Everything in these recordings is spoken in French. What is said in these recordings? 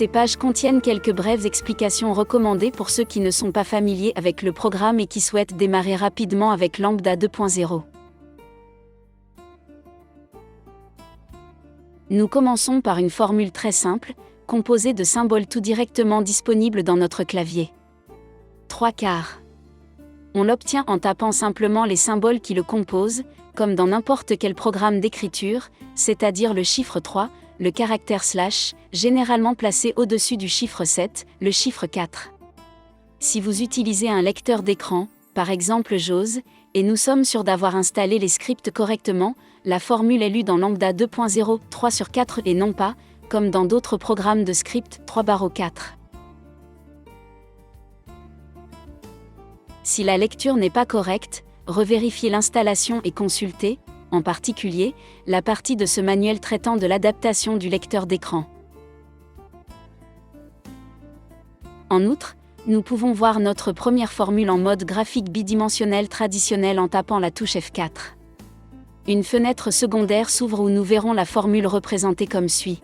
Ces pages contiennent quelques brèves explications recommandées pour ceux qui ne sont pas familiers avec le programme et qui souhaitent démarrer rapidement avec Lambda 2.0. Nous commençons par une formule très simple, composée de symboles tout directement disponibles dans notre clavier. 3/4. On l'obtient en tapant simplement les symboles qui le composent, comme dans n'importe quel programme d'écriture, c'est-à-dire le chiffre 3, le caractère /, généralement placé au-dessus du chiffre 7, le chiffre 4. Si vous utilisez un lecteur d'écran, par exemple JAWS, et nous sommes sûrs d'avoir installé les scripts correctement, la formule est lue dans Lambda 2.0, 3/4 et non pas, comme dans d'autres programmes de script, 3/4. Si la lecture n'est pas correcte, revérifiez l'installation et consultez, en particulier, la partie de ce manuel traitant de l'adaptation du lecteur d'écran. En outre, nous pouvons voir notre première formule en mode graphique bidimensionnel traditionnel en tapant la touche F4. Une fenêtre secondaire s'ouvre où nous verrons la formule représentée comme suit.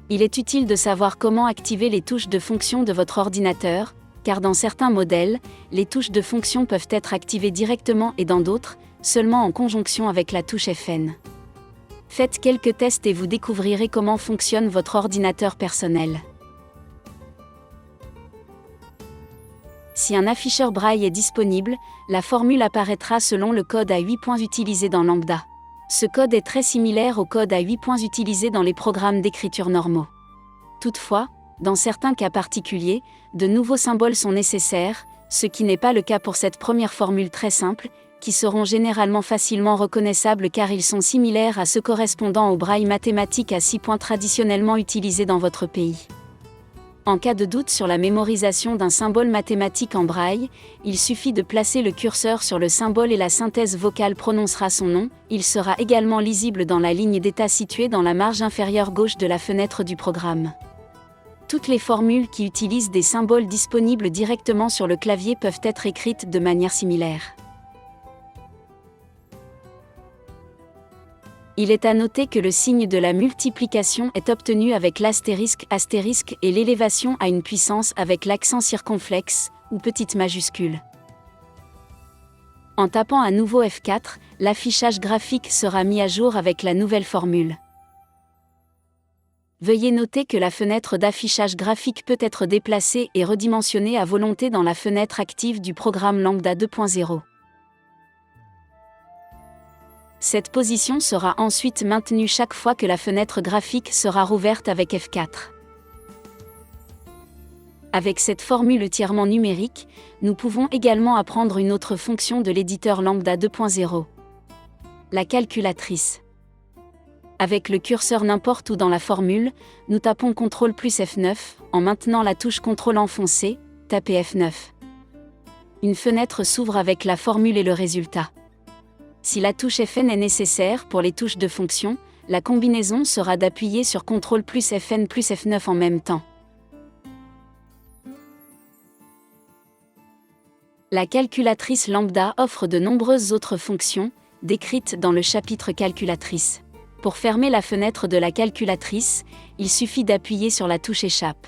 Il est utile de savoir comment activer les touches de fonction de votre ordinateur, car dans certains modèles, les touches de fonction peuvent être activées directement et dans d'autres, seulement en conjonction avec la touche FN. Faites quelques tests et vous découvrirez comment fonctionne votre ordinateur personnel. Si un afficheur braille est disponible, la formule apparaîtra selon le code à 8 points utilisé dans Lambda. Ce code est très similaire au code à 8 points utilisé dans les programmes d'écriture normaux. Toutefois, dans certains cas particuliers, de nouveaux symboles sont nécessaires, ce qui n'est pas le cas pour cette première formule très simple, qui seront généralement facilement reconnaissables car ils sont similaires à ceux correspondant au braille mathématique à 6 points traditionnellement utilisé dans votre pays. En cas de doute sur la mémorisation d'un symbole mathématique en braille, il suffit de placer le curseur sur le symbole et la synthèse vocale prononcera son nom. Il sera également lisible dans la ligne d'état située dans la marge inférieure gauche de la fenêtre du programme. Toutes les formules qui utilisent des symboles disponibles directement sur le clavier peuvent être écrites de manière similaire. Il est à noter que le signe de la multiplication est obtenu avec l'astérisque et l'élévation à une puissance avec l'accent circonflexe, ou petite majuscule. En tapant à nouveau F4, l'affichage graphique sera mis à jour avec la nouvelle formule. Veuillez noter que la fenêtre d'affichage graphique peut être déplacée et redimensionnée à volonté dans la fenêtre active du programme Lambda 2.0. Cette position sera ensuite maintenue chaque fois que la fenêtre graphique sera rouverte avec F4. Avec cette formule entièrement numérique, nous pouvons également apprendre une autre fonction de l'éditeur Lambda 2.0. La calculatrice. Avec le curseur n'importe où dans la formule, nous tapons CTRL plus F9, en maintenant la touche CTRL enfoncée, tapez F9. Une fenêtre s'ouvre avec la formule et le résultat. Si la touche FN est nécessaire pour les touches de fonction, la combinaison sera d'appuyer sur CTRL plus FN plus F9 en même temps. La calculatrice Lambda offre de nombreuses autres fonctions, décrites dans le chapitre calculatrice. Pour fermer la fenêtre de la calculatrice, il suffit d'appuyer sur la touche Échappe.